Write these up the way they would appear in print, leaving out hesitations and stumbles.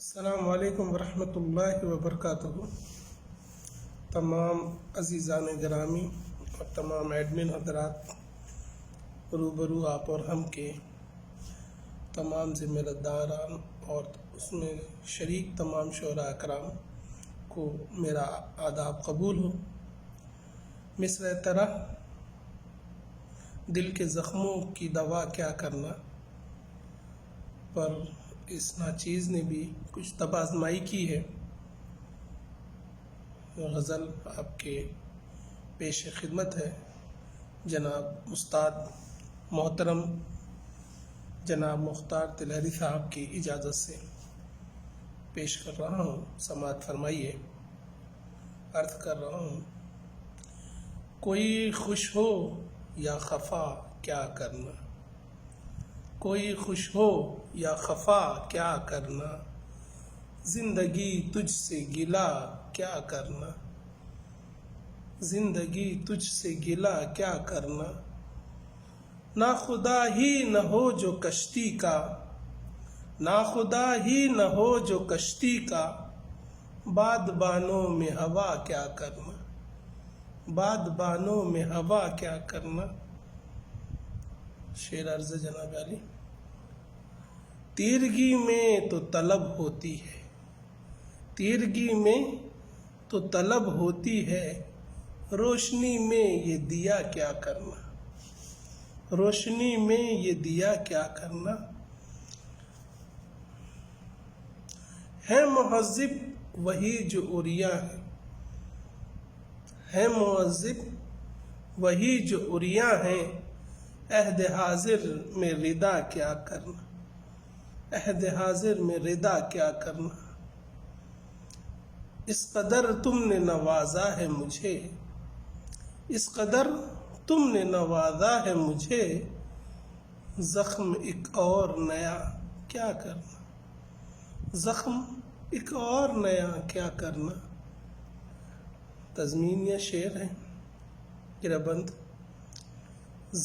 السلام علیکم ورحمۃ اللہ وبرکاتہ۔ تمام عزیزان گرامی اور تمام ایڈمن حضرات، روبرو آپ اور ہم کے تمام ذمہ داران اور اس میں شریک تمام شعراء اکرام کو میرا آداب قبول ہو۔ مصرع طرح دل کے زخموں کی دوا کیا کرنا پر اس ناچیز نے بھی کچھ طب آزمائی کی ہے۔ غزل آپ کے پیش خدمت ہے، جناب استاد محترم جناب مختار تلہری صاحب کی اجازت سے پیش کر رہا ہوں، سماعت فرمائیے۔ عرض کر رہا ہوں، کوئی خوش ہو یا خفا کیا کرنا، کوئی خوش ہو یا خفا کیا کرنا، زندگی تجھ سے گلہ کیا کرنا، زندگی تجھ سے گلہ کیا کرنا، نا خدا ہی نہ ہو جو کشتی کا، نا خدا ہی نہ ہو جو کشتی کا، بادبانوں میں ہوا کیا کرنا، بادبانوں میں ہوا کیا کرنا۔ شعر عرض جناب علی، تیرگی میں تو طلب ہوتی ہے، تیرگی میں تو طلب ہوتی ہے، روشنی میں یہ دیا کیا کرنا، روشنی میں یہ دیا کیا کرنا۔ ہے مہذب وہی جو عریاں ہے، ہے مہذب وہی جو عریاں ہیں، عہد حاضر میں ردا کیا کرنا، عہد حاضر میں ردا کیا کرنا۔ اس قدر تم نے نوازا ہے مجھے، اس قدر تم نے نوازا ہے مجھے، زخم ایک اور نیا کیا کرنا، زخم ایک اور نیا کیا کرنا۔ تضمین یا شعر ہے گربند،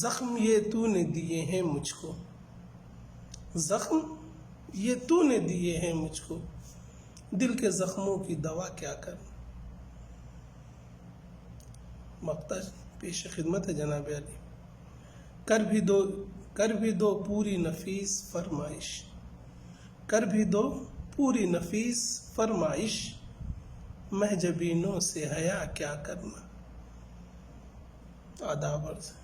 زخم یہ تو نے دیے ہیں مجھ کو، زخم یہ تو نے دیے ہیں مجھ کو، دل کے زخموں کی دوا کیا کرنا۔ مقطع پیش خدمت ہے جناب علی، کر بھی دو پوری نفیس فرمائش، کر بھی دو پوری نفیس فرمائش، محجبینوں سے حیا کیا کرنا۔ آداب عرض ہے۔